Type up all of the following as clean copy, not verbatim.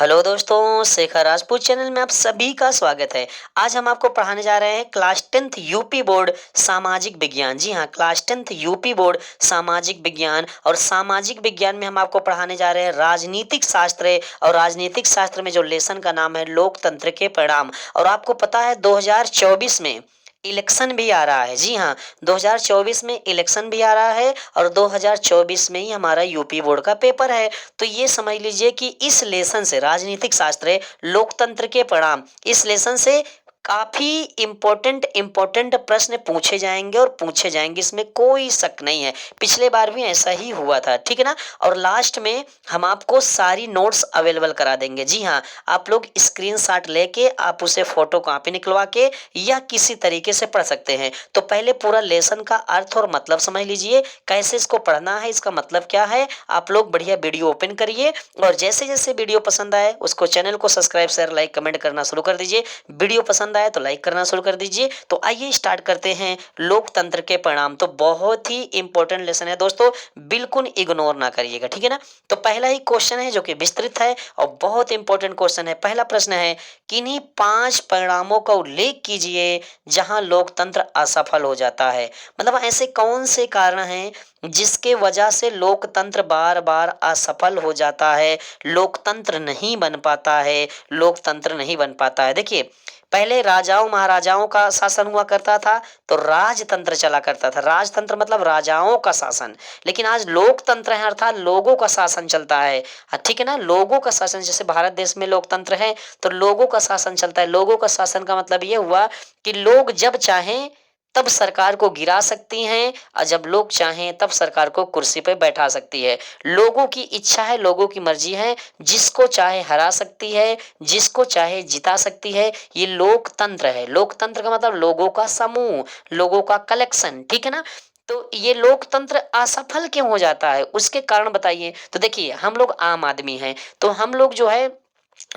Hello दोस्तों, Shekhar Rajput channel में आप सभी का स्वागत है। आज हम आपको पढ़ाने जा रहे हैं क्लास 10th यूपी बोर्ड सामाजिक विज्ञान। जी हाँ, क्लास 10th यूपी बोर्ड सामाजिक विज्ञान। और सामाजिक विज्ञान में हम आपको पढ़ाने जा रहे हैं राजनीतिक शास्त्र। और राजनीतिक शास्त्र में जो लेसन का नाम है लोकतंत्र के परिणाम। और आपको पता है 2024 में इलेक्शन भी आ रहा है। जी हाँ, 2024 में इलेक्शन भी आ रहा है और 2024 में ही हमारा यूपी बोर्ड का पेपर है। तो ये समझ लीजिए कि इस लेसन से राजनीतिक शास्त्र लोकतंत्र के परिणाम, इस लेसन से काफी इम्पोर्टेंट प्रश्न पूछे जाएंगे और पूछे जाएंगे, इसमें कोई शक नहीं है। पिछले बार भी ऐसा ही हुआ था, ठीक है ना। और लास्ट में हम आपको सारी नोट्स अवेलेबल करा देंगे। जी हाँ, आप लोग स्क्रीनशॉट लेके आप उसे फोटो कॉपी निकलवा के या किसी तरीके से पढ़ सकते हैं। तो पहले पूरा लेसन का अर्थ और मतलब समझ लीजिए, कैसे इसको पढ़ना है, इसका मतलब क्या है। आप लोग बढ़िया वीडियो ओपन करिए और जैसे जैसे वीडियो पसंद आए उसको चैनल को सब्सक्राइब शेयर लाइक कमेंट करना शुरू कर दीजिए। वीडियो पसंद आए तो लाइक करना शुरू कर दीजिए। तो आइए स्टार्ट करते हैं लोकतंत्र के परिणाम। तो बहुत ही इंपॉर्टेंट लेसन है दोस्तों, बिल्कुल इग्नोर ना करिएगा, ठीक है ना। तो पहला ही क्वेश्चन है जो कि विस्तृत है और बहुत इंपॉर्टेंट क्वेश्चन है। पहला प्रश्न है, किन्हीं 5 परिणामों का उल्लेख कीजिए जहां लोकतंत्र असफल हो जाता है। मतलब ऐसे कौन से कारण हैं जिसके वजह से लोकतंत्र बार बार असफल हो जाता है, लोकतंत्र नहीं बन पाता है, लोकतंत्र नहीं बन पाता है। देखिए, पहले राजाओं महाराजाओं का शासन हुआ करता था तो राजतंत्र चला करता था। राजतंत्र मतलब राजाओं का शासन। लेकिन आज लोकतंत्र है, अर्थात लोगों का शासन चलता है। ठीक है ना, लोगों का शासन। जैसे भारत देश में लोकतंत्र है तो लोगों का शासन चलता है। लोगों का शासन का मतलब ये हुआ कि लोग जब चाहें तब सरकार को गिरा सकती हैं और जब लोग चाहें तब सरकार को कुर्सी पर बैठा सकती है। लोगों की इच्छा है, लोगों की मर्जी है, जिसको चाहे हरा सकती है, जिसको चाहे जिता सकती है। ये लोकतंत्र है। लोकतंत्र का मतलब लोगों का समूह, लोगों का कलेक्शन, ठीक है ना। तो ये लोकतंत्र असफल क्यों हो जाता है, उसके कारण बताइए। तो देखिए, हम लोग आम आदमी हैं तो हम लोग जो है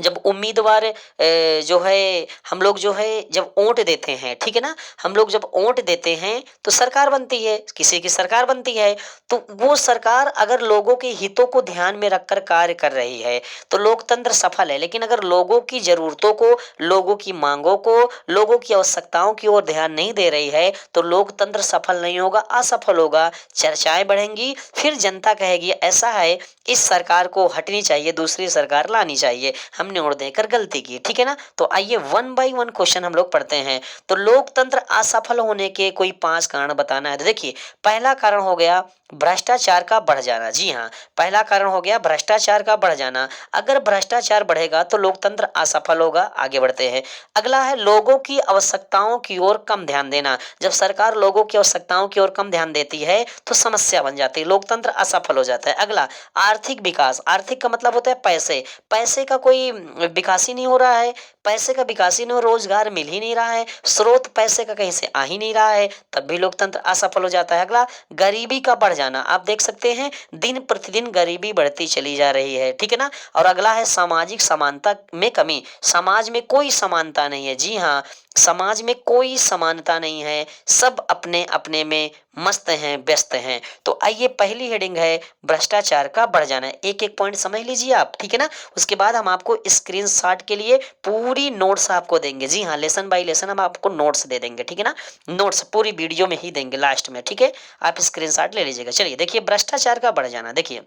जब उम्मीदवार जो है हम लोग जो है जब वोट देते हैं, ठीक है ना, हम लोग जब वोट देते हैं तो सरकार बनती है, किसी की सरकार बनती है। तो वो सरकार अगर लोगों के हितों को ध्यान में रखकर कार्य कर रही है तो लोकतंत्र सफल है। लेकिन अगर लोगों की जरूरतों को, लोगों की मांगों को, लोगों की आवश्यकताओं की ओर ध्यान नहीं दे रही है तो लोकतंत्र सफल नहीं होगा, असफल होगा। चर्चाएं बढ़ेंगी, फिर जनता कहेगी ऐसा है इस सरकार को हटनी चाहिए, दूसरी सरकार लानी चाहिए, हमने वोट देकर गलती की, ठीक है ना। तो आइए वन बाय वन क्वेश्चन हम लोग पढ़ते हैं। तो लोकतंत्र असफल होने के कोई 5 कारण बताना है। तो देखिए, पहला कारण हो गया भ्रष्टाचार का बढ़ जाना। जी हाँ, पहला कारण हो गया भ्रष्टाचार का बढ़ जाना। अगर भ्रष्टाचार बढ़ेगा तो लोकतंत्र असफल होगा। आगे बढ़ते हैं। अगला है लोगों की आवश्यकताओं की ओर कम ध्यान देना। जब सरकार लोगों की आवश्यकताओं की ओर कम ध्यान देती है तो समस्या बन जाती है, लोकतंत्र असफल हो जाता है। अगला आर्थिक विकास। आर्थिक का मतलब होता है पैसे। पैसे का कोई विकास ही नहीं हो रहा है, पैसे का विकास ही नहीं हो, रोजगार मिल ही नहीं रहा है, स्रोत पैसे का कहीं से आ ही नहीं रहा है, तब भी लोकतंत्र असफल हो जाता है। अगला गरीबी का बढ़ जाना। आप देख सकते हैं दिन प्रतिदिन गरीबी बढ़ती चली जा रही है, ठीक है ना। और अगला है सामाजिक समानता में कमी। समाज में कोई समानता नहीं है। जी हाँ, समाज में कोई समानता नहीं है, सब अपने अपने में मस्त हैं, व्यस्त हैं। तो आइए, पहली हेडिंग है भ्रष्टाचार का बढ़ जाना। एक एक पॉइंट समझ लीजिए आप, ठीक है ना। उसके बाद हम आपको स्क्रीनशॉट के लिए पूरी नोट्स आपको देंगे। जी हाँ, लेसन बाय लेसन हम आपको नोट्स दे देंगे, ठीक है ना। नोट्स पूरी वीडियो में ही देंगे लास्ट में, ठीक है। आप स्क्रीनशॉट ले लीजिएगा। चलिए देखिए, भ्रष्टाचार का बढ़ जाना। देखिए,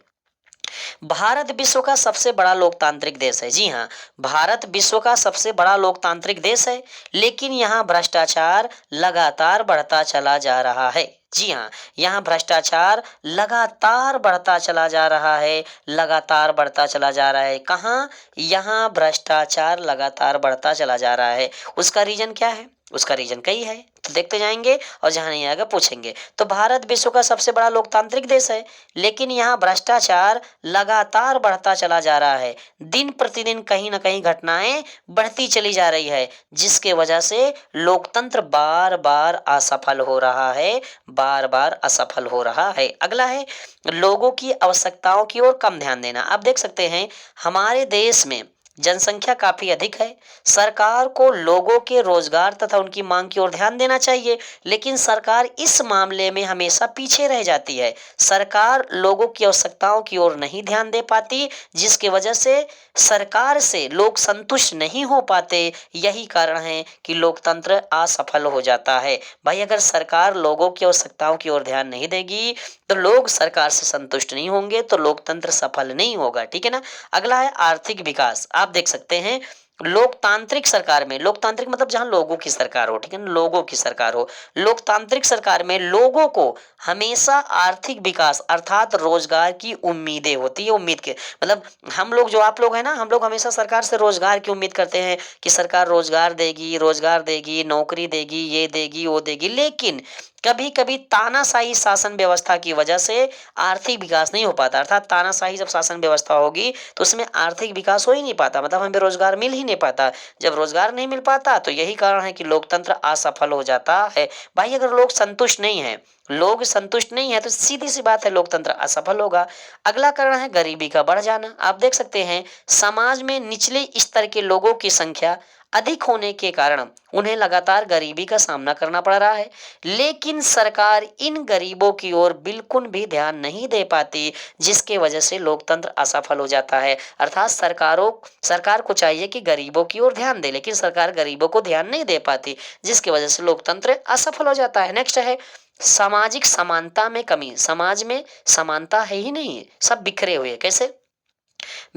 भारत विश्व का सबसे बड़ा लोकतांत्रिक देश है। जी हाँ, भारत विश्व का सबसे बड़ा लोकतांत्रिक देश है, लेकिन यहाँ भ्रष्टाचार लगातार बढ़ता चला जा रहा है। जी हाँ, यहाँ भ्रष्टाचार लगातार बढ़ता चला जा रहा है, लगातार बढ़ता चला जा रहा है। कहाँ? यहाँ भ्रष्टाचार लगातार बढ़ता चला जा रहा है। उसका रीजन क्या है? उसका रीजन कई है, तो देखते जाएंगे और जहां नहीं आएगा पूछेंगे। तो भारत विश्व का सबसे बड़ा लोकतांत्रिक देश है, लेकिन यहाँ भ्रष्टाचार लगातार बढ़ता चला जा रहा है। दिन प्रतिदिन कहीं ना कहीं घटनाएं बढ़ती चली जा रही है, जिसके वजह से लोकतंत्र बार बार असफल हो रहा है, बार बार असफल हो रहा है। अगला है लोगों की आवश्यकताओं की ओर कम ध्यान देना। आप देख सकते हैं हमारे देश में जनसंख्या काफी अधिक है। सरकार को लोगों के रोजगार तथा उनकी मांग की ओर ध्यान देना चाहिए, लेकिन सरकार इस मामले में हमेशा पीछे रह जाती है। सरकार लोगों की आवश्यकताओं की ओर नहीं ध्यान दे पाती, जिसकी वजह से सरकार से लोग संतुष्ट नहीं हो पाते। यही कारण है कि लोकतंत्र असफल हो जाता है। भाई अगर सरकार लोगों की आवश्यकताओं की ओर ध्यान नहीं देगी तो लोग सरकार से संतुष्ट नहीं होंगे, तो लोकतंत्र सफल नहीं होगा। ठीक है ना। अगला है आर्थिक विकास। आप देख सकते हैं लोकतांत्रिक सरकार में, लोकतांत्रिक मतलब जहां लोगों की सरकार हो, ठीक है ना, लोगों की सरकार हो। लोकतांत्रिक सरकार में लोगों को हमेशा आर्थिक विकास अर्थात रोजगार की उम्मीदें होती है। उम्मीद के मतलब हम लोग जो आप लोग हैं ना, हम लोग हमेशा सरकार से रोजगार की उम्मीद करते हैं कि सरकार रोजगार देगी, नौकरी देगी, ये देगी, वो देगी। लेकिन कभी कभी तानाशाही शासन व्यवस्था की वजह से आर्थिक विकास नहीं हो पाता। अर्थात तानाशाही जब शासन व्यवस्था होगी तो उसमें आर्थिक विकास हो ही नहीं पाता, मतलब हमें रोजगार मिल ही नहीं पाता। जब रोजगार नहीं मिल पाता तो यही कारण है कि लोकतंत्र असफल हो जाता है। भाई अगर लोग संतुष्ट नहीं है तो सीधी सी बात है लोकतंत्र असफल होगा। अगला कारण है गरीबी का बढ़ जाना। आप देख सकते हैं समाज में निचले स्तर के लोगों की संख्या अधिक होने के कारण उन्हें लगातार गरीबी का सामना करना पड़ रहा है, लेकिन सरकार इन गरीबों की ओर बिल्कुल भी ध्यान नहीं दे पाती, जिसके वजह से लोकतंत्र असफल हो जाता है। अर्थात सरकार को चाहिए कि गरीबों की ओर ध्यान दे, लेकिन सरकार गरीबों को ध्यान नहीं दे पाती, जिसकी वजह से लोकतंत्र असफल हो जाता है। नेक्स्ट है सामाजिक समानता में कमी। समाज में समानता है ही नहीं, सब बिखरे हुए। कैसे?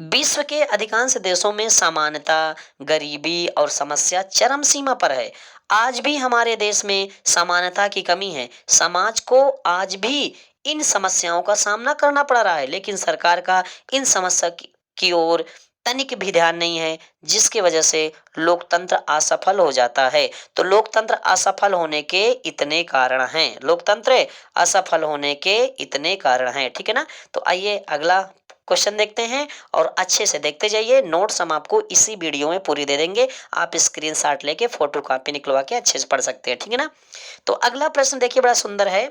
विश्व के अधिकांश देशों में समानता, गरीबी और समस्या चरम सीमा पर है। आज भी हमारे देश में समानता की कमी है। समाज को आज भी इन समस्याओं का सामना करना पड़ रहा है, लेकिन सरकार का इन समस्या की ओर तनिक भी ध्यान नहीं है, जिसकी वजह से लोकतंत्र असफल हो जाता है। तो लोकतंत्र असफल होने के इतने कारण हैं, लोकतंत्र असफल होने के इतने कारण हैं। ठीक है ना। तो आइए अगला क्वेश्चन देखते हैं और अच्छे से देखते जाइए। नोट्स हम आपको इसी वीडियो में पूरी दे देंगे, आप स्क्रीनशॉट लेके फोटो कॉपी निकलवा के अच्छे से पढ़ सकते हैं। ठीक है ना। तो अगला प्रश्न देखिए बड़ा सुंदर है,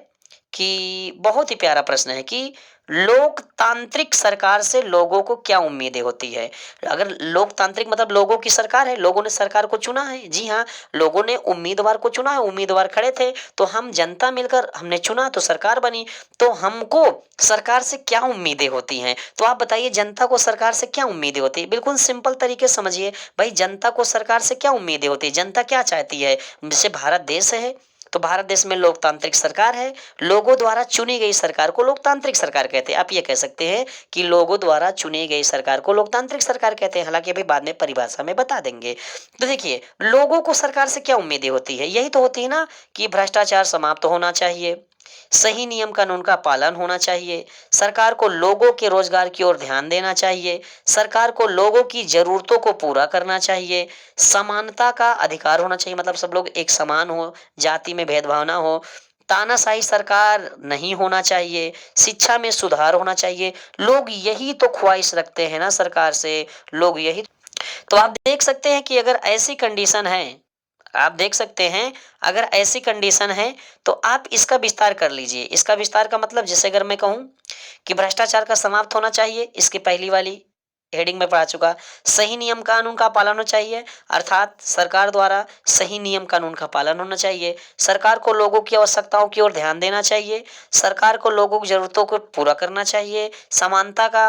कि बहुत ही प्यारा प्रश्न है कि लोकतांत्रिक सरकार से लोगों को क्या उम्मीदें होती है। अगर लोकतांत्रिक मतलब लोगों की सरकार है, लोगों ने सरकार को चुना है। जी हाँ, लोगों ने उम्मीदवार को चुना है, उम्मीदवार खड़े थे तो हम जनता मिलकर हमने चुना तो सरकार बनी। तो हमको सरकार से क्या उम्मीदें होती हैं, तो आप बताइए जनता को सरकार से क्या उम्मीदें होती है। बिल्कुल सिंपल तरीके से समझिए भाई, जनता को सरकार से क्या उम्मीदें होती है, जनता क्या चाहती है। जैसे भारत देश है तो भारत देश में लोकतांत्रिक सरकार है, लोगों द्वारा चुनी गई सरकार को लोकतांत्रिक सरकार कहते हैं। आप ये कह सकते हैं कि लोगों द्वारा चुनी गई सरकार को लोकतांत्रिक सरकार कहते हैं, हालांकि अभी बाद में परिभाषा में बता देंगे। तो देखिए लोगों को सरकार से क्या उम्मीदें होती है, यही तो होती है ना कि भ्रष्टाचार समाप्त होना चाहिए, सही नियम कानून का पालन होना चाहिए, सरकार को लोगों के रोजगार की ओर ध्यान देना चाहिए, सरकार को लोगों की जरूरतों को पूरा करना चाहिए, समानता का अधिकार होना चाहिए, मतलब सब लोग एक समान हो, जाति में भेदभाव ना हो, तानाशाही सरकार नहीं होना चाहिए, शिक्षा में सुधार होना चाहिए। लोग यही तो ख्वाहिश रखते हैं ना सरकार से, लोग यही। तो आप देख सकते हैं कि अगर ऐसी कंडीशन है, आप देख सकते हैं अगर ऐसी कंडीशन है तो आप इसका विस्तार कर लीजिए। इसका विस्तार का मतलब जैसे अगर मैं कहूं कि भ्रष्टाचार का समाप्त होना चाहिए, इसकी पहली वाली हेडिंग में पढ़ा चुका। सही नियम कानून का पालन होना चाहिए, अर्थात सरकार द्वारा सही नियम कानून का पालन होना चाहिए, सरकार को लोगों की आवश्यकताओं की ओर ध्यान देना चाहिए, सरकार को लोगों की जरूरतों को पूरा करना चाहिए, समानता का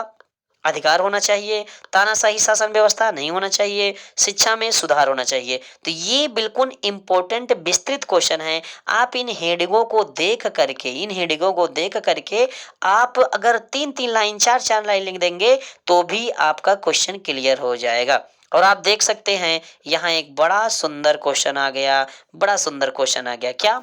अधिकार होना चाहिए, तानाशाही शासन व्यवस्था नहीं होना चाहिए, शिक्षा में सुधार होना चाहिए। तो ये बिल्कुल इंपॉर्टेंट विस्तृत क्वेश्चन है। आप इन हेडिंगों को देख करके आप अगर 3-3 लाइन 4-4 लाइन लिख देंगे तो भी आपका क्वेश्चन क्लियर हो जाएगा। और आप देख सकते हैं यहाँ एक बड़ा सुंदर क्वेश्चन आ गया, बड़ा सुंदर क्वेश्चन आ गया। क्या?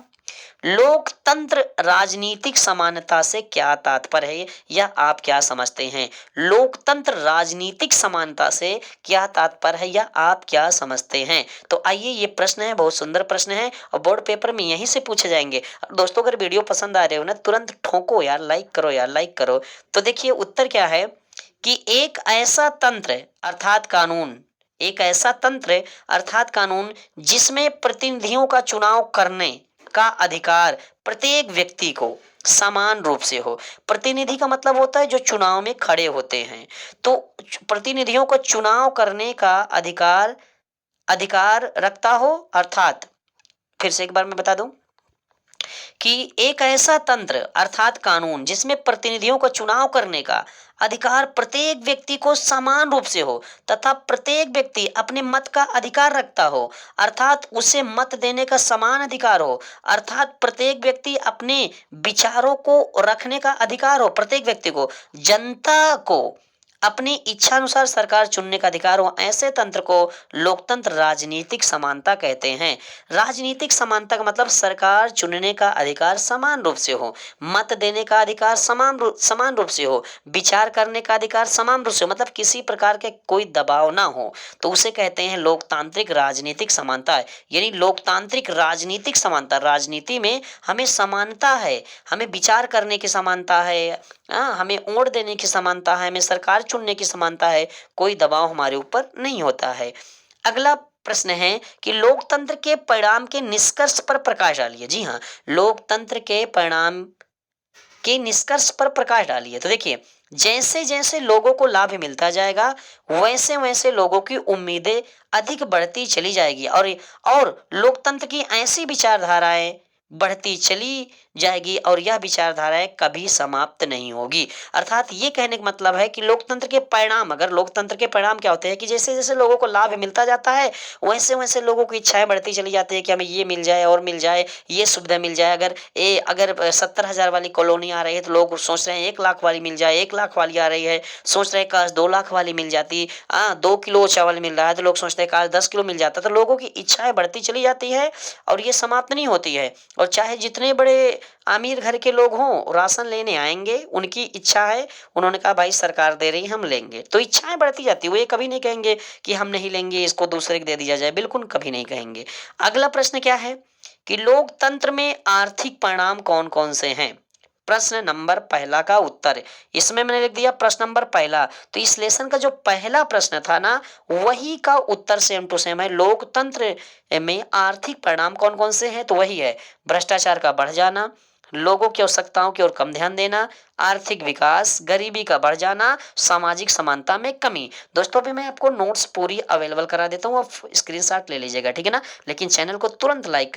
लोकतंत्र राजनीतिक समानता से क्या तात्पर्य है, या आप क्या समझते हैं? लोकतंत्र राजनीतिक समानता से क्या तात्पर्य है, या आप क्या समझते हैं? तो आइए, ये प्रश्न है, बहुत सुंदर प्रश्न है और बोर्ड पेपर में यहीं से पूछे जाएंगे। दोस्तों अगर वीडियो पसंद आ रहे हो ना, तुरंत ठोको यार, लाइक करो यार, लाइक करो। तो देखिए उत्तर क्या है कि एक ऐसा तंत्र अर्थात कानून जिसमें प्रतिनिधियों का चुनाव करने का अधिकार प्रत्येक व्यक्ति को समान रूप से हो। प्रतिनिधि का मतलब होता है जो चुनाव में खड़े होते हैं, तो प्रतिनिधियों को चुनाव करने का अधिकार अधिकार रखता हो, अर्थात फिर से एक बार मैं बता दूं कि एक ऐसा तंत्र अर्थात कानून जिसमें प्रतिनिधियों का चुनाव करने का अधिकार प्रत्येक व्यक्ति को समान रूप से हो तथा प्रत्येक व्यक्ति अपने मत का अधिकार रखता हो, अर्थात उसे मत देने का समान अधिकार हो, अर्थात प्रत्येक व्यक्ति अपने विचारों को रखने का अधिकार हो, प्रत्येक व्यक्ति को, जनता को अपनी इच्छा अनुसार सरकार चुनने का अधिकार हो, ऐसे तंत्र को लोकतंत्र राजनीतिक समानता कहते हैं। राजनीतिक समानता का मतलब सरकार चुनने का अधिकार समान रूप से हो, मत देने का अधिकार समान रूप से हो, विचार करने का अधिकार समान रूप से हो, मतलब किसी प्रकार के कोई दबाव ना हो, तो उसे कहते हैं लोकतांत्रिक राजनीतिक समानता। यानी लोकतांत्रिक राजनीतिक समानता, राजनीति में हमें समानता है, हमें विचार करने की समानता है, हमें वोट देने की समानता है, हमें सरकार चुनने की समानता है, कोई दबाव हमारे ऊपर नहीं होता है। अगला प्रश्न है कि लोकतंत्र के परिणाम के निष्कर्ष पर प्रकाश डालिए। जी हाँ, लोकतंत्र के परिणाम के निष्कर्ष पर प्रकाश डालिए। तो देखिए, जैसे जैसे लोगों को लाभ मिलता जाएगा वैसे वैसे लोगों की उम्मीदें अधिक बढ़ती चली जाएगी और लोकतंत्र की ऐसी विचारधाराएं बढ़ती चली जाएगी और यह विचारधाराएं कभी समाप्त नहीं होगी। अर्थात ये कहने का मतलब है कि लोकतंत्र के परिणाम, अगर लोकतंत्र के परिणाम क्या होते हैं कि जैसे जैसे लोगों को लाभ मिलता जाता है वैसे वैसे लोगों की इच्छाएं बढ़ती चली जाती है कि हमें ये मिल जाए और मिल जाए, ये सुविधा मिल जाए। अगर 70,000 वाली कॉलोनी आ रही है तो लोग सोच रहे हैं 1 लाख वाली मिल जाए, 1 लाख वाली आ रही है सोच रहे हैं काश 2 लाख वाली मिल जाती, 2 किलो चावल मिल रहा है तो लोग सोचते हैं काश 10 किलो मिल जाता। तो लोगों की इच्छाएं बढ़ती चली जाती है और ये समाप्त नहीं होती है। और चाहे जितने बड़े अमीर घर के लोग हों राशन लेने आएंगे, उनकी इच्छा है, उन्होंने कहा भाई सरकार दे रही हम लेंगे, तो इच्छाएं बढ़ती जाती है। वो ये कभी नहीं कहेंगे कि हम नहीं लेंगे, इसको दूसरे को दे दिया जाए, बिल्कुल कभी नहीं कहेंगे। अगला प्रश्न क्या है कि लोकतंत्र में आर्थिक परिणाम कौन कौन से हैं। प्रश्न नंबर पहला का उत्तर इसमें मैंने लिख दिया प्रश्न नंबर पहला। तो इस लेसन का जो पहला प्रश्न था ना वही का उत्तर सेम टू सेम है। लोकतंत्र में आर्थिक परिणाम कौन कौन से हैं, तो वही है भ्रष्टाचार का बढ़ जाना, लोगों की आवश्यकताओं की ओर कम ध्यान देना, आर्थिक विकास, गरीबी का बढ़ जाना, सामाजिक समानता में कमी। दोस्तों अभी मैं आपको नोट्स पूरी अवेलेबल करा देता हूँ, आप स्क्रीनशॉट ले लीजिएगा, ठीक है ना। लेकिन चैनल को तुरंत लाइक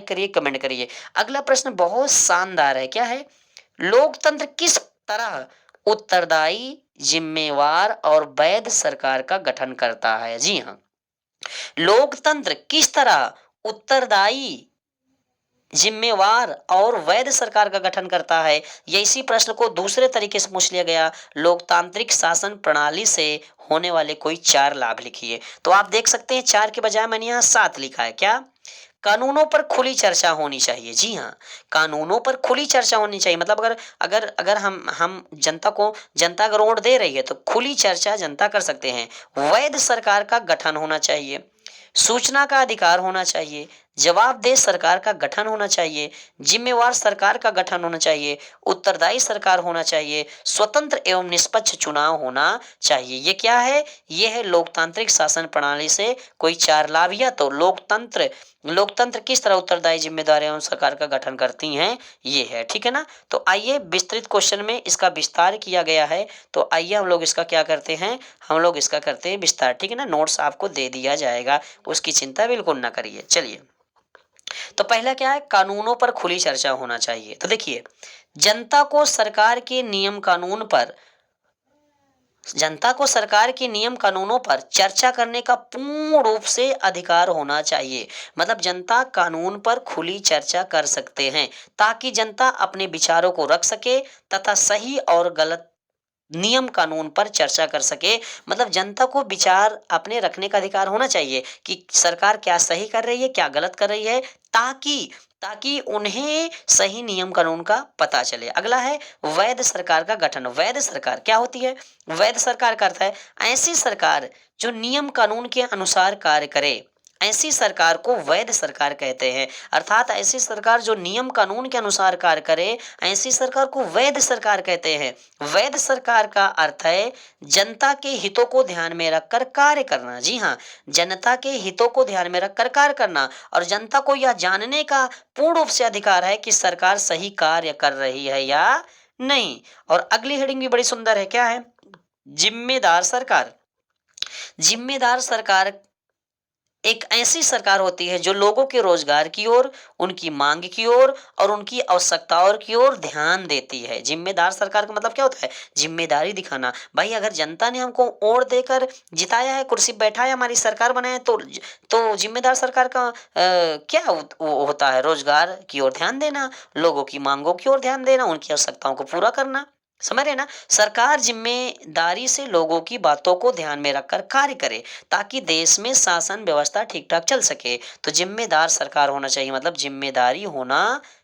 करिए, कमेंट करिए। अगला प्रश्न बहुत शानदार है, क्या है, लोकतंत्र किस तरह उत्तरदायी, जिम्मेवार और वैध सरकार का गठन करता है। जी हाँ, लोकतंत्र किस तरह उत्तरदायी, जिम्मेवार और वैध सरकार का गठन करता है। ये इसी प्रश्न को दूसरे तरीके से पूछ लिया गया, लोकतांत्रिक शासन प्रणाली से होने वाले कोई 4 लाभ लिखिए। तो आप देख सकते हैं 4 के बजाय मैंने यहाँ 7 लिखा है। क्या, कानूनों पर खुली चर्चा होनी चाहिए। जी हाँ, कानूनों पर खुली चर्चा होनी चाहिए। मतलब अगर अगर अगर हम जनता अगर वोट दे रही है तो खुली चर्चा जनता कर सकते हैं। वैध सरकार का गठन होना चाहिए, सूचना का अधिकार होना चाहिए, जवाबदेह सरकार का गठन होना चाहिए, जिम्मेवार सरकार का गठन होना चाहिए, उत्तरदायी सरकार होना चाहिए, स्वतंत्र एवं निष्पक्ष चुनाव होना चाहिए। ये क्या है, ये है लोकतांत्रिक शासन प्रणाली से कोई 4 लाभ। या तो लोकतंत्र किस तरह उत्तरदायी, जिम्मेदार एवं सरकार का गठन करती हैं, ये है, ठीक है ना। तो आइए विस्तृत क्वेश्चन में इसका विस्तार किया गया है, तो आइए हम लोग इसका क्या करते हैं, हम लोग इसका करते हैं विस्तार, ठीक है ना। नोट्स आपको दे दिया जाएगा, उसकी चिंता बिल्कुल ना करिए। चलिए, तो पहला क्या है, कानूनों पर खुली चर्चा होना चाहिए। तो देखिए, जनता को सरकार के नियम कानून पर जनता को सरकार के नियम कानूनों पर चर्चा करने का पूर्ण रूप से अधिकार होना चाहिए। मतलब जनता कानून पर खुली चर्चा कर सकते हैं ताकि जनता अपने विचारों को रख सके तथा सही और गलत नियम कानून पर चर्चा कर सके। मतलब जनता को विचार अपने रखने का अधिकार होना चाहिए कि सरकार क्या सही कर रही है, क्या गलत कर रही है, ताकि ताकि उन्हें सही नियम कानून का पता चले। अगला है वैध सरकार का गठन। वैध सरकार क्या होती है, वैध सरकार का अर्थ है ऐसी सरकार जो नियम कानून के अनुसार कार्य करे, ऐसी सरकार को वैध सरकार कहते हैं। अर्थात ऐसी सरकार जो नियम कानून के अनुसार कार्य करे, ऐसी सरकार को वैध सरकार कहते हैं। वैध सरकार का अर्थ है जनता के हितों को ध्यान में रखकर कार्य करना। जी हाँ, जनता के हितों को ध्यान में रखकर कार्य करना और जनता को यह जानने का पूर्ण रूप से अधिकार है कि सरकार सही कार्य कर रही है या नहीं। और अगली हेडिंग भी बड़ी सुंदर है, क्या है, जिम्मेदार सरकार। जिम्मेदार सरकार एक ऐसी सरकार होती है जो लोगों के रोजगार की ओर, उनकी मांग की ओर और उनकी आवश्यकताओं की ओर ध्यान देती है। जिम्मेदार सरकार का मतलब क्या होता है? जिम्मेदारी दिखाना। भाई अगर जनता ने हमको वोट देकर जिताया है, कुर्सी पे बैठाया, हमारी सरकार बनाया, तो जिम्मेदार सरकार का क्या वो होता है? रोजगार की ओर ध्यान देना, लोगों की मांगों की ओर ध्यान देना, उनकी आवश्यकताओं को पूरा करना। समझ रहे ना? सरकार जिम्मेदारी से लोगों की बातों को ध्यान में रखकर कार्य करे ताकि देश में शासन व्यवस्था ठीक ठाक चल सके। तो जिम्मेदार सरकार होना चाहिए, मतलब जिम्मेदारी होना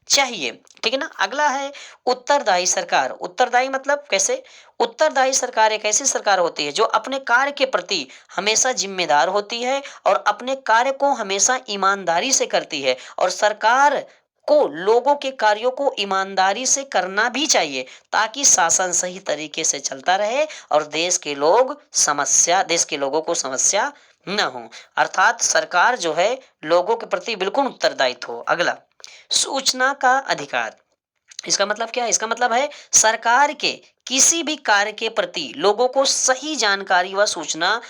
चाहिए। ठीक है ना? अगला है उत्तरदायी सरकार। उत्तरदायी मतलब कैसे? उत्तरदायी सरकार एक ऐसी सरकार होती है जो अपने कार्य के प्रति हमेशा जिम्मेदार होती है और अपने कार्य को हमेशा ईमानदारी से करती है। और सरकार को लोगों के कार्यों को ईमानदारी से करना भी चाहिए ताकि शासन सही तरीके से चलता रहे और देश के लोगों को समस्या न हो। अर्थात सरकार जो है लोगों के प्रति बिल्कुल उत्तरदायित्व हो। अगला, सूचना का अधिकार। इसका मतलब क्या है? इसका मतलब है सरकार के किसी भी कार्य के प्रति लोगों को सही जानकारी व सूचना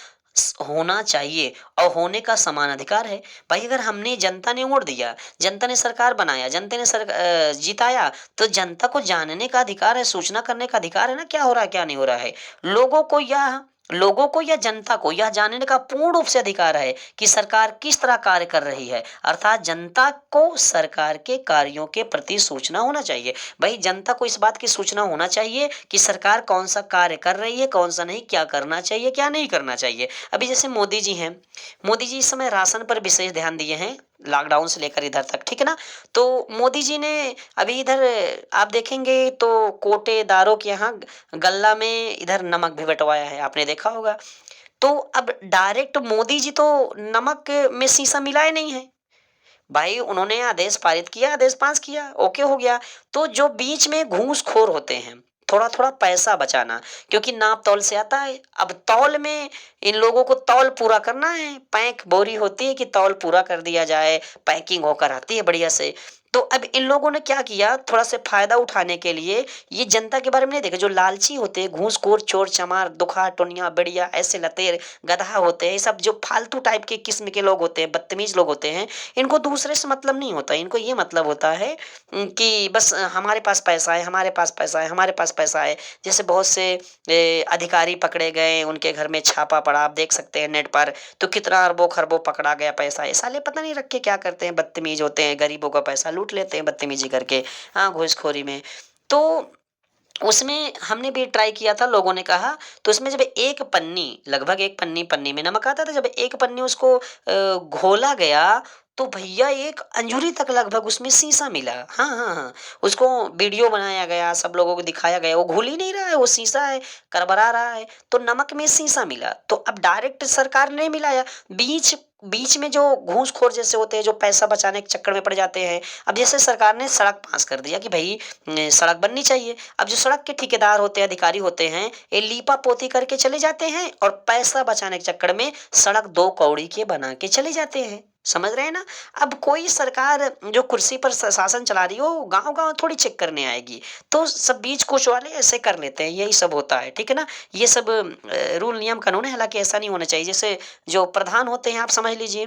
होना चाहिए और होने का समान अधिकार है। भाई अगर हमने, जनता ने वोट दिया, जनता ने सरकार बनाया, जनता ने जिताया, तो जनता को जानने का अधिकार है, सूचना करने का अधिकार है ना, क्या हो रहा है क्या नहीं हो रहा है। लोगों को या जनता को यह जानने का पूर्ण रूप से अधिकार है कि सरकार किस तरह कार्य कर रही है। अर्थात जनता को सरकार के कार्यों के प्रति सूचना होना चाहिए। भाई जनता को इस बात की सूचना होना चाहिए कि सरकार कौन सा कार्य कर रही है, कौन सा नहीं, क्या करना चाहिए, क्या नहीं करना चाहिए। अभी जैसे मोदी जी हैं, मोदी जी इस समय राशन पर विशेष ध्यान दिए हैं, लॉकडाउन से लेकर इधर तक। ठीक है ना? तो मोदी जी ने अभी इधर आप देखेंगे तो कोटेदारों के यहाँ गल्ला में इधर नमक भी बंटवाया है, आपने देखा होगा। तो अब डायरेक्ट मोदी जी तो नमक में शीशा मिलाए नहीं है। भाई उन्होंने आदेश पारित किया, आदेश पास किया, ओके हो गया। तो जो बीच में घूसखोर होते हैं, थोड़ा थोड़ा पैसा बचाना, क्योंकि नाप तौल से आता है। अब तौल में इन लोगों को तौल पूरा करना है, पैक बोरी होती है कि तौल पूरा कर दिया जाए, पैकिंग होकर आती है बढ़िया से। तो अब इन लोगों ने क्या किया, थोड़ा से फायदा उठाने के लिए ये जनता के बारे में नहीं देखा। जो लालची होते हैं, घूसखोर, चोर चमार, दुखा टोनिया बढ़िया, ऐसे लतेर गधा होते हैं, सब जो फालतू टाइप के किस्म के लोग होते हैं, बदतमीज लोग होते हैं, इनको दूसरे से मतलब नहीं होता। इनको ये मतलब होता है कि बस हमारे पास पैसा है, हमारे पास पैसा है, हमारे पास पैसा है। जैसे बहुत से अधिकारी पकड़े गए, उनके घर में छापा पड़ा, आप देख सकते हैं नेट पर, तो कितना अरबों खरबों पकड़ा गया पैसा है। साले पता नहीं रख के क्या करते हैं, बदतमीज होते हैं, गरीबों का पैसा लूट लेते हैं बदतमीजी करके, हाँ, घूसखोरी में। तो उसमें हमने भी ट्राई किया था, लोगों ने कहा। तो उसमें जब एक पन्नी, लगभग एक पन्नी, पन्नी में नमक आता था, जब एक पन्नी उसको घोला गया तो भैया एक अंजूरी तक लगभग उसमें शीशा मिला। हाँ हाँ हाँ, उसको वीडियो बनाया गया, सब लोगों को दिखाया गया, वो घुल ही नहीं रहा है, वो शीशा है, करबरा रहा है। तो नमक में शीशा मिला। तो अब डायरेक्ट सरकार ने मिलाया, बीच बीच में जो घूसखोर जैसे होते हैं, जो पैसा बचाने के चक्कर में पड़ जाते हैं। अब जैसे सरकार ने सड़क पास कर दिया कि भाई सड़क बननी चाहिए। अब जो सड़क के ठेकेदार होते हैं, अधिकारी होते हैं, ये लीपा पोती करके चले जाते हैं और पैसा बचाने के चक्कर में सड़क 2 कौड़ी के बना के चले जाते हैं। समझ रहे हैं ना? अब कोई सरकार जो कुर्सी पर शासन चला रही हो, गांव गांव थोड़ी चेक करने आएगी। तो सब बीच कुछ वाले ऐसे कर लेते हैं, यही सब होता है। ठीक है ना? ये सब रूल नियम कानून है, हालांकि ऐसा नहीं होना चाहिए। जैसे जो प्रधान होते हैं, आप समझ लीजिए,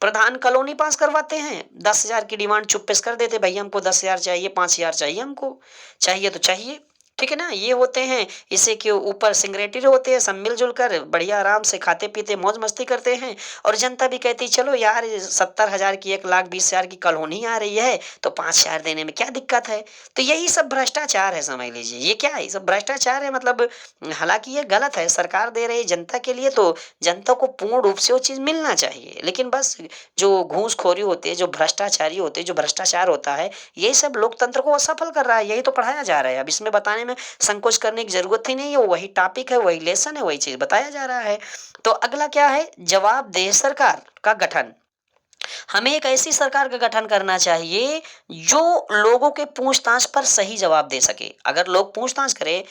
प्रधान कॉलोनी पास करवाते हैं, 10,000 की डिमांड चुप्पे से कर देते, भाई हमको 10,000 चाहिए, 5,000 चाहिए, हमको चाहिए तो चाहिए। ठीक है ना? ये होते हैं। इसे के ऊपर सिंग्रेटरी होते हैं, सब मिलजुल कर बढ़िया आराम से खाते पीते मौज मस्ती करते हैं। और जनता भी कहती चलो यार, 70,000 की, 1,20,000 की कॉलोनी आ रही है, तो 5,000 देने में क्या दिक्कत है। तो यही सब भ्रष्टाचार है, समझ लीजिए। ये क्या है? सब भ्रष्टाचार है। मतलब हालांकि ये गलत है, सरकार दे रही है जनता के लिए, तो जनता को पूर्ण रूप से वो चीज़ मिलना चाहिए। लेकिन बस जो घूसखोरी होती है, जो भ्रष्टाचारी होते हैं, जो भ्रष्टाचार होता है, ये सब लोकतंत्र को असफल कर रहा है। यही तो पढ़ाया जा रहा है। अब इसमें बताने में संकोच करने की जरूरत ही नहीं है, वही टॉपिक है, वही लेसन है, वही चीज बताया जा रहा है। तो अगला क्या है? जवाबदेह सरकार का गठन। हमें एक ऐसी सरकार का गठन करना चाहिए जो लोगों के पूछताछ पर सही जवाब दे सके। अगर लोग पूछताछ करें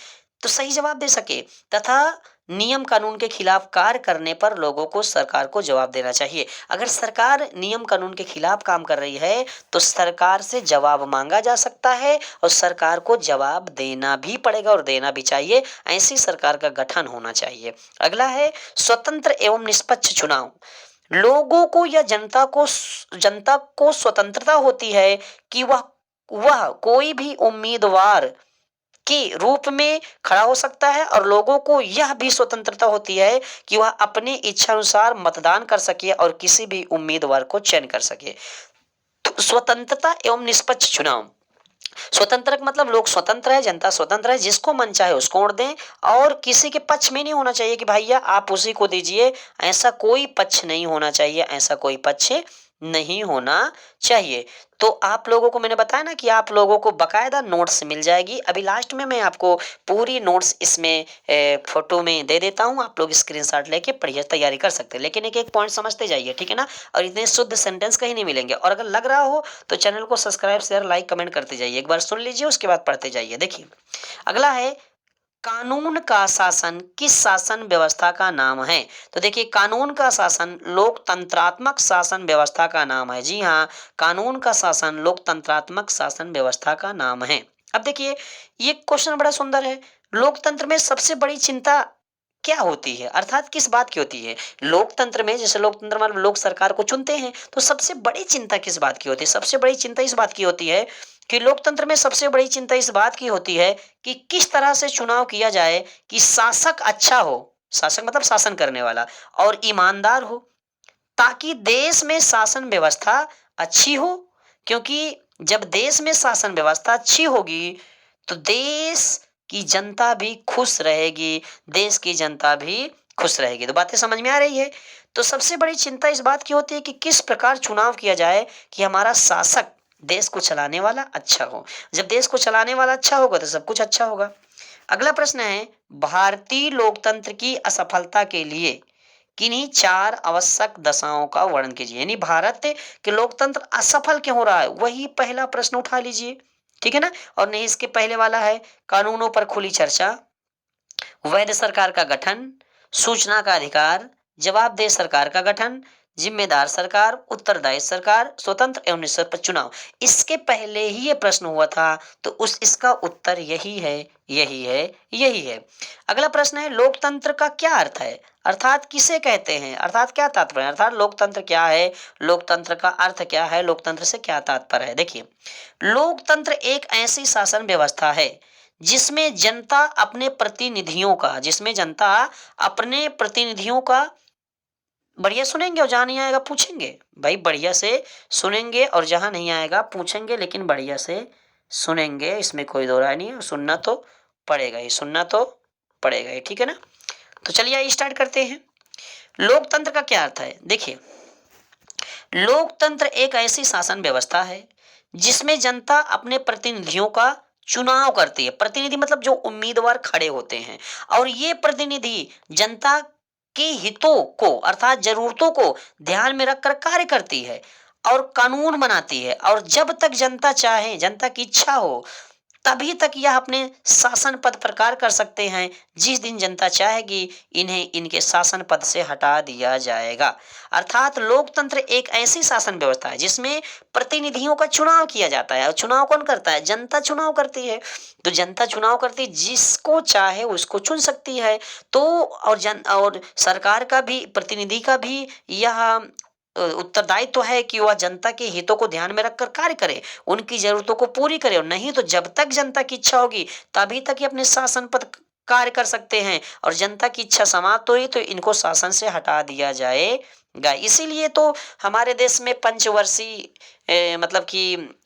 तो सही जवाब दे सके, तथा नियम कानून के खिलाफ कार्य करने पर लोगों को सरकार को जवाब देना चाहिए। अगर सरकार नियम कानून के खिलाफ काम कर रही है तो सरकार से जवाब मांगा जा सकता है और सरकार को जवाब देना भी पड़ेगा और देना भी चाहिए। ऐसी सरकार का गठन होना चाहिए। अगला है स्वतंत्र एवं निष्पक्ष चुनाव। लोगों को या जनता को स्वतंत्रता होती है कि वह कोई भी उम्मीदवार के रूप में खड़ा हो सकता है और लोगों को यह भी स्वतंत्रता होती है कि वह अपनी इच्छा अनुसार मतदान कर सके और किसी भी उम्मीदवार को चयन कर सके। तो स्वतंत्रता एवं निष्पक्ष चुनाव, स्वतंत्र का मतलब लोग स्वतंत्र है, जनता स्वतंत्र है, जिसको मन चाहे उसको वोट दें और किसी के पक्ष में नहीं होना चाहिए कि भैया आप उसी को दीजिए। ऐसा कोई पक्ष नहीं होना चाहिए, ऐसा कोई पक्ष नहीं होना चाहिए। तो आप लोगों को मैंने बताया ना कि आप लोगों को बकायदा नोट्स मिल जाएगी। अभी लास्ट में मैं आपको पूरी नोट्स इसमें फोटो में दे देता हूँ, आप लोग स्क्रीनशॉट लेके पढ़िए, तैयारी कर सकते हैं। लेकिन एक एक पॉइंट समझते जाइए, ठीक है ना। और इतने शुद्ध सेंटेंस कहीं नहीं मिलेंगे। और अगर लग रहा हो तो चैनल को सब्सक्राइब शेयर लाइक कमेंट करते जाइए। एक बार सुन लीजिए, उसके बाद पढ़ते जाइए। देखिए अगला है कानून का शासन किस शासन व्यवस्था का नाम है। तो देखिए कानून का शासन लोकतंत्रात्मक शासन व्यवस्था का नाम है। जी हाँ, कानून का शासन लोकतंत्रात्मक शासन व्यवस्था का नाम है। अब देखिए ये क्वेश्चन बड़ा सुंदर है। लोकतंत्र में सबसे बड़ी चिंता क्या होती है, अर्थात किस बात की होती है। लोकतंत्र में, जैसे लोकतंत्र में लोग सरकार को चुनते हैं, तो सबसे बड़ी चिंता किस बात की होती है। सबसे बड़ी चिंता इस बात की होती है कि लोकतंत्र में सबसे बड़ी चिंता इस बात की होती है कि किस तरह से चुनाव किया जाए कि शासक अच्छा हो, शासक मतलब शासन करने वाला, और ईमानदार हो, ताकि देश में शासन व्यवस्था अच्छी हो। क्योंकि जब देश में शासन व्यवस्था अच्छी होगी तो देश की जनता भी खुश रहेगी, देश की जनता भी खुश रहेगी। तो बातें समझ में आ रही है। तो सबसे बड़ी चिंता इस बात की होती है कि किस प्रकार चुनाव किया जाए कि हमारा शासक देश को चलाने वाला अच्छा हो। जब देश को चलाने वाला अच्छा होगा तो सब कुछ अच्छा होगा। अगला प्रश्न है भारतीय लोकतंत्र की असफलता के लिए किन्हीं 4 आवश्यक दशाओं का वर्णन कीजिए। यानी भारत के लोकतंत्र असफल क्यों हो रहा है, वही पहला प्रश्न उठा लीजिए, ठीक है ना। और नहीं, इसके पहले वाला है कानूनों पर खुली चर्चा, वैध सरकार का गठन, सूचना का अधिकार, जवाबदेह सरकार का गठन, जिम्मेदार सरकार, उत्तरदायी सरकार, स्वतंत्र एवं निष्पक्ष चुनाव। इसके पहले ही ये प्रश्न हुआ था, तो इसका उत्तर यही है, यही है, यही है। अगला प्रश्न है लोकतंत्र का क्या अर्थ है, अर्थात किसे कहते हैं, अर्थात क्या तात्पर्य, अर्थात लोकतंत्र क्या है, लोकतंत्र का अर्थ क्या है, लोकतंत्र से क्या तात्पर्य है। देखिए लोकतंत्र एक ऐसी शासन व्यवस्था है जिसमें जनता अपने प्रतिनिधियों का, बढ़िया सुनेंगे और जहां नहीं आएगा पूछेंगे। भाई बढ़िया से सुनेंगे और जहां नहीं आएगा पूछेंगे, लेकिन बढ़िया से सुनेंगे, इसमें कोई दो राय नहीं है। सुनना तो पड़ेगा ही, सुनना तो पड़ेगा ही, ठीक है ना। तो चलिए आइए स्टार्ट करते हैं। लोकतंत्र का क्या अर्थ है। देखिए लोकतंत्र एक ऐसी शासन व्यवस्था है जिसमें जनता अपने प्रतिनिधियों का चुनाव करती है। प्रतिनिधि मतलब जो उम्मीदवार खड़े होते हैं, और ये प्रतिनिधि जनता के हितों को अर्थात जरूरतों को ध्यान में रखकर कार्य करती है और कानून बनाती है। और जब तक जनता चाहे, जनता की इच्छा हो, तभी तक यह अपने शासन पद पर कार्य कर सकते हैं। जिस दिन जनता चाहेगी इन्हें इनके शासन पद से हटा दिया जाएगा। अर्थात लोकतंत्र एक ऐसी शासन व्यवस्था है जिसमें प्रतिनिधियों का चुनाव किया जाता है। और चुनाव कौन करता है, जनता चुनाव करती है। तो जनता चुनाव करती है, जिसको चाहे उसको चुन सकती है। तो और सरकार का भी, प्रतिनिधि का भी यह उत्तरदायित्व तो है कि वह जनता के हितों को ध्यान में रखकर कार्य करे, उनकी जरूरतों को पूरी करे। और नहीं तो जब तक जनता की इच्छा होगी तभी तक ये अपने शासन पद कार्य कर सकते हैं, और जनता की इच्छा समाप्त हुई तो इनको शासन से हटा दिया जाएगा। इसीलिए तो हमारे देश में पंचवर्षीय मतलब कि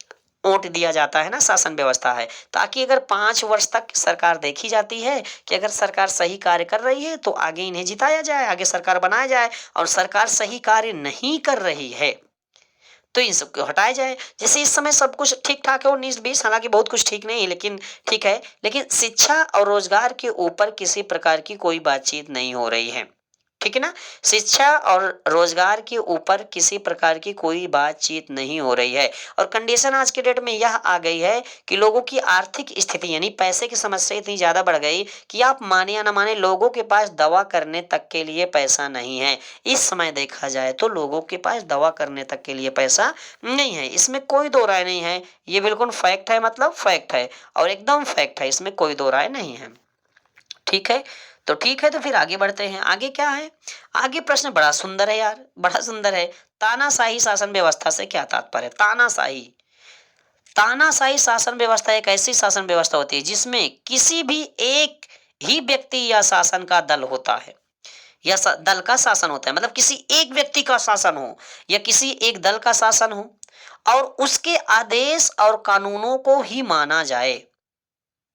वोट दिया जाता है ना, शासन व्यवस्था है, ताकि अगर 5 वर्ष तक सरकार देखी जाती है कि अगर सरकार सही कार्य कर रही है तो आगे इन्हें जिताया जाए, आगे सरकार बनाया जाए। और सरकार सही कार्य नहीं कर रही है तो इन सबको हटाया जाए। जैसे इस समय सब कुछ ठीक ठाक है 19-20, हालांकि बहुत कुछ ठीक नहीं है लेकिन ठीक है, लेकिन शिक्षा और रोजगार के ऊपर किसी प्रकार की कोई बातचीत नहीं हो रही है। ठीक है ना। शिक्षा और रोजगार के ऊपर किसी प्रकार की कोई बातचीत नहीं हो रही है। और कंडीशन आज के डेट में यह आ गई है कि लोगों की आर्थिक स्थिति यानी पैसे की समस्या इतनी ज्यादा बढ़ गई कि आप माने या ना माने, लोगों के पास दवा करने तक के लिए पैसा नहीं है। इस समय देखा जाए तो लोगों के पास दवा करने तक के लिए पैसा नहीं है, इसमें कोई दो राय नहीं है। ये बिल्कुल फैक्ट है, मतलब फैक्ट है और एकदम फैक्ट है, इसमें कोई दो राय नहीं है। ठीक है, तो ठीक है, तो फिर आगे बढ़ते हैं। आगे क्या है, आगे प्रश्न बड़ा सुंदर है यार, बड़ा सुंदर है। तानाशाही शासन व्यवस्था से क्या तात्पर्य है? तानाशाही, तानाशाही शासन व्यवस्था एक ऐसी शासन व्यवस्था होती है जिसमें किसी भी एक ही व्यक्ति या शासन का दल होता है, या दल का शासन होता है। मतलब किसी एक व्यक्ति का शासन हो या किसी एक दल का शासन हो और उसके आदेश और कानूनों को ही माना जाए।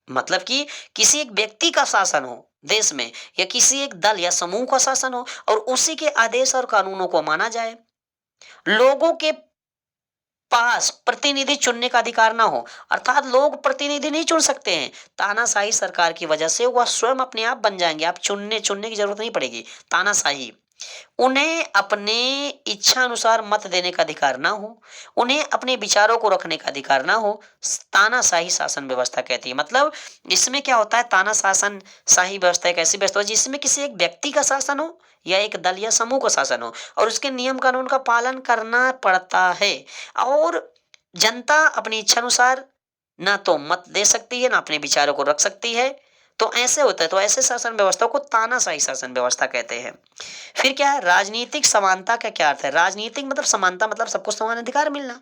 मतलब कि किसी एक व्यक्ति का शासन हो देश में, या किसी एक दल या समूह का शासन हो और उसी के आदेश और कानूनों को माना जाए। लोगों के पास प्रतिनिधि चुनने का अधिकार ना हो, अर्थात लोग प्रतिनिधि नहीं चुन सकते हैं। तानाशाही सरकार की वजह से वह स्वयं अपने आप बन जाएंगे, आप चुनने चुनने की जरूरत नहीं पड़ेगी। तानाशाही, उन्हें अपने इच्छा अनुसार मत देने का अधिकार ना हो, उन्हें अपने विचारों को रखने का अधिकार ना हो, तानाशाही शासन व्यवस्था कहती है। मतलब इसमें क्या होता है, ताना शासन शाही व्यवस्था एक ऐसी व्यवस्था है जिसमें किसी एक व्यक्ति का शासन हो या एक दल या समूह का शासन हो और उसके नियम कानून का पालन करना पड़ता है। और जनता अपनी इच्छा अनुसार ना तो मत दे सकती है, ना अपने विचारों को रख सकती है। तो ऐसे होता है, तो ऐसे शासन व्यवस्था को तानाशाही शासन व्यवस्था कहते हैं। फिर क्या है, राजनीतिक समानता का क्या अर्थ है? राजनीतिक मतलब समानता, मतलब सबको समान अधिकार मिलना।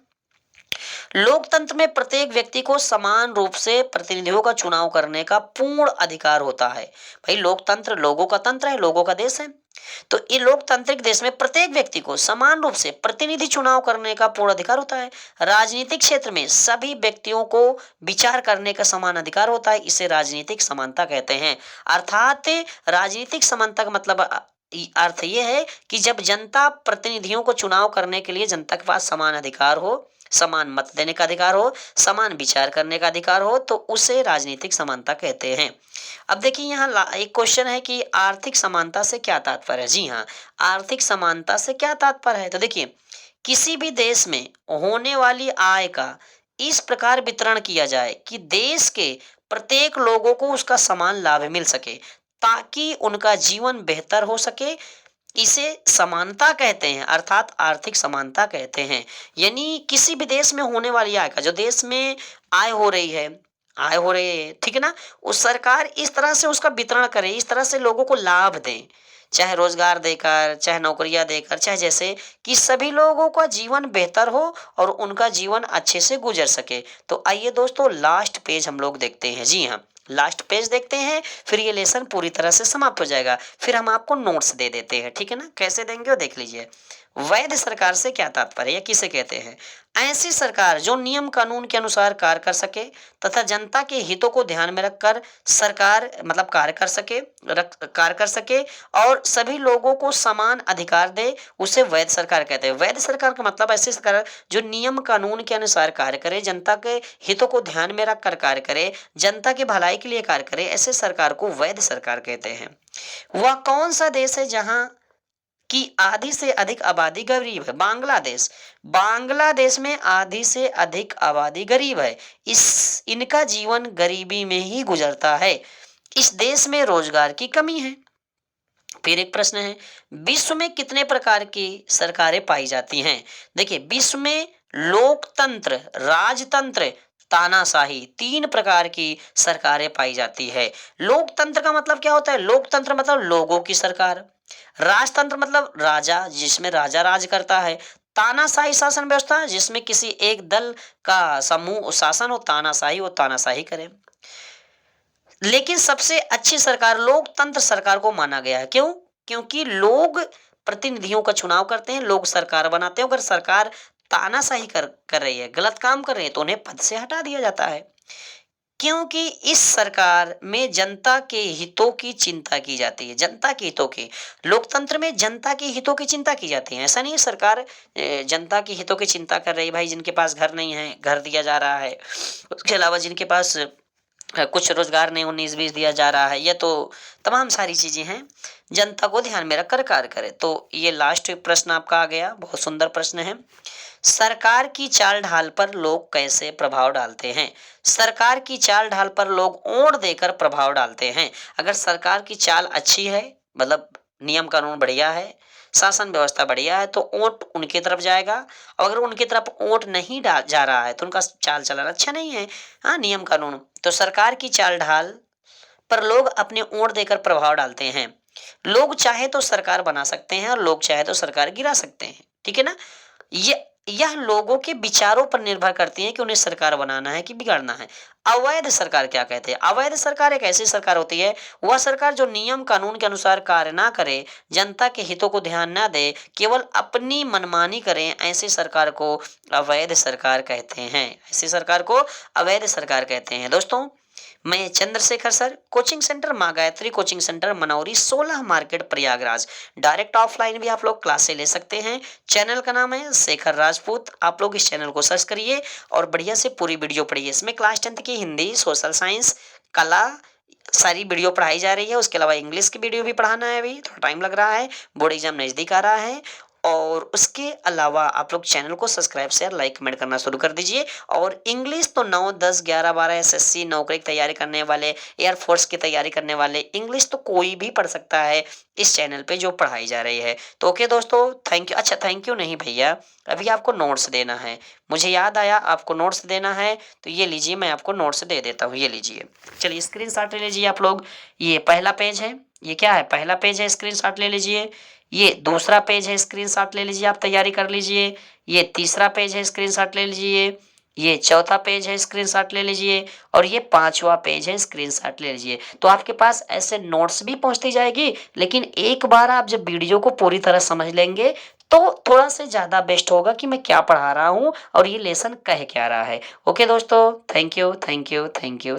लोकतंत्र में प्रत्येक व्यक्ति को समान रूप से प्रतिनिधियों का चुनाव करने का पूर्ण अधिकार होता है। भाई लोकतंत्र लोगों का तंत्र है, लोगों का देश है, तो ये लोकतांत्रिक देश में प्रत्येक व्यक्ति को समान रूप से प्रतिनिधि चुनाव करने का पूर्ण अधिकार होता है। राजनीतिक क्षेत्र में सभी व्यक्तियों को विचार करने का समान अधिकार होता है, इसे राजनीतिक समानता कहते हैं। अर्थात राजनीतिक समानता का मतलब अर्थ यह है कि जब जनता प्रतिनिधियों को चुनाव करने के लिए जनता के पास समान अधिकार हो, समान मत देने का अधिकार हो, समान विचार करने का अधिकार हो, तो उसे राजनीतिक समानता कहते हैं। अब देखिए यहाँ एक क्वेश्चन है कि आर्थिक समानता से क्या तात्पर्य है? जी हाँ, आर्थिक समानता से क्या तात्पर्य है, तो देखिए किसी भी देश में होने वाली आय का इस प्रकार वितरण किया जाए कि देश के प्रत्येक लोगों को उसका समान लाभ मिल सके ताकि उनका जीवन बेहतर हो सके, इसे समानता कहते हैं, अर्थात आर्थिक समानता कहते हैं। यानी किसी भी देश में होने वाली आय का, जो देश में आय हो रही है, आय हो रही है, ठीक है ना, उस सरकार इस तरह से उसका वितरण करे, इस तरह से लोगों को लाभ दें, चाहे रोजगार देकर, चाहे नौकरियां देकर, चाहे जैसे कि सभी लोगों का जीवन बेहतर हो और उनका जीवन अच्छे से गुजर सके। तो आइए दोस्तों लास्ट पेज हम लोग देखते हैं। जी हाँ, लास्ट पेज देखते हैं, फिर ये लेसन पूरी तरह से समाप्त हो जाएगा। फिर हम आपको नोट्स दे देते हैं, ठीक है ना, कैसे देंगे वो देख लीजिए। वैध सरकार से क्या तात्पर्य या किसे कहते हैं? ऐसी सरकार जो नियम कानून के अनुसार कार्य कर सके तथा जनता के हितों को ध्यान में रखकर सरकार मतलब कार्य कर सके और सभी लोगों को समान अधिकार दे, उसे वैध सरकार कहते हैं। वैध सरकार का मतलब ऐसी सरकार जो नियम कानून के अनुसार कार्य करे, जनता के हितों को ध्यान में रखकर कार्य करे, जनता की भलाई के लिए कार्य करे, ऐसे सरकार को वैध सरकार कहते हैं। वह कौन सा देश है जहां कि आधी से अधिक आबादी गरीब है? बांग्लादेश। बांग्लादेश में आधी से अधिक आबादी गरीब है, इनका जीवन गरीबी में ही गुजरता है। इस देश में रोजगार की कमी है। फिर एक प्रश्न है, विश्व में कितने प्रकार की सरकारें पाई जाती हैं? देखिए विश्व में लोकतंत्र, राजतंत्र, तानाशाही, 3 प्रकार की सरकारें पाई जाती है। लोकतंत्र का मतलब क्या होता है? लोकतंत्र मतलब लोगों की सरकार। राजतंत्र मतलब राजा, जिसमें राजा राज करता है। तानाशाही शासन व्यवस्था जिसमें किसी एक दल का समूह शासन हो, तानाशाही वो तानाशाही करे। लेकिन सबसे अच्छी सरकार लोकतंत्र सरकार को माना गया है। क्यों? क्योंकि लोग प्रतिनिधियों का चुनाव करते हैं, लोग सरकार बनाते हैं। अगर सरकार तानाशाही कर रही है, गलत काम कर रही है, तो उन्हें पद से हटा दिया जाता है। क्योंकि इस सरकार में जनता के हितों की चिंता की जाती है, जनता के हितों की। लोकतंत्र में जनता के हितों की चिंता की जाती है। ऐसा नहीं है सरकार जनता के हितों की चिंता कर रही है, भाई जिनके पास घर नहीं है घर दिया जा रहा है, उसके अलावा जिनके पास कुछ रोजगार नहीं 19-20 दिया जा रहा है, ये तो तमाम सारी चीजें हैं। जनता को ध्यान में रखकर कार्य करे। तो ये लास्ट प्रश्न आपका आ गया, बहुत सुंदर प्रश्न है। सरकार की चाल ढाल पर लोग कैसे प्रभाव डालते हैं? सरकार की चाल ढाल पर लोग वोट देकर प्रभाव डालते हैं। अगर सरकार की चाल अच्छी है, मतलब नियम कानून बढ़िया है, शासन व्यवस्था बढ़िया है, तो वोट उनकी तरफ जाएगा। और अगर उनकी तरफ वोट नहीं जा रहा है तो उनका चाल चलन अच्छा नहीं है, हाँ, नियम कानून। तो सरकार की चाल ढाल पर लोग अपने वोट देकर प्रभाव डालते हैं। लोग चाहे तो सरकार बना सकते हैं और लोग चाहे तो सरकार गिरा सकते हैं, ठीक है ना। ये यह लोगों के विचारों पर निर्भर करती है कि उन्हें सरकार बनाना है कि बिगाड़ना है। अवैध सरकार क्या कहते हैं? अवैध सरकार एक ऐसी सरकार होती है, वह सरकार जो नियम कानून के अनुसार कार्य ना करे, जनता के हितों को ध्यान ना दे, केवल अपनी मनमानी करे, ऐसी सरकार को अवैध सरकार कहते हैं। ऐसी सरकार को अवैध सरकार कहते हैं। दोस्तों, मैं Chandrashekhar sir, coaching centre Maa Gayatri coaching centre, Manauri 16 market, Prayagraj. Direct offline भी आप लोग क्लासे ले सकते हैं। चैनल का नाम है शेखर राजपूत। आप लोग इस चैनल को सर्च करिए और बढ़िया से पूरी वीडियो पढ़िए। इसमें क्लास 10 की हिंदी, सोशल साइंस, कला, सारी वीडियो पढ़ाई जा रही है। उसके अलावा इंग्लिश की वीडियो भी पढ़ाना है, अभी थोड़ा टाइम लग रहा है, बोर्ड एग्जाम नज़दीक आ रहा है। और उसके अलावा आप लोग चैनल को सब्सक्राइब शेयर लाइक कमेंट करना शुरू कर दीजिए। और इंग्लिश तो 9 10 11 12 एसएससी नौकरी की तैयारी करने वाले, एयरफोर्स की तैयारी करने वाले, इंग्लिश तो कोई भी पढ़ सकता है इस चैनल पे जो पढ़ाई जा रही है। तो ओके दोस्तों, थैंक यू। अच्छा, थैंक यू नहीं भैया, अभी आपको नोट्स देना है। मुझे याद आया आपको नोट्स देना है, तो ये लीजिए, मैं आपको नोट्स दे देता हूँ, ये लीजिए। चलिए स्क्रीनशॉट ले लीजिए आप लोग। ये पहला पेज है, ये क्या है, पहला पेज है, स्क्रीनशॉट ले लीजिए। ये दूसरा पेज है, स्क्रीनशॉट ले लीजिए, आप तैयारी कर लीजिए। ये तीसरा पेज है, स्क्रीनशॉट ले लीजिए। ये चौथा पेज है, स्क्रीनशॉट ले लीजिए। और ये पांचवा पेज है, स्क्रीनशॉट ले लीजिए। तो आपके पास ऐसे नोट्स भी पहुंचती जाएगी, लेकिन एक बार आप जब वीडियो को पूरी तरह समझ लेंगे तो थोड़ा से ज़्यादा बेस्ट होगा कि मैं क्या पढ़ा रहा हूँ और ये लेसन कह क्या रहा है। ओके दोस्तों, thank you thank you thank you.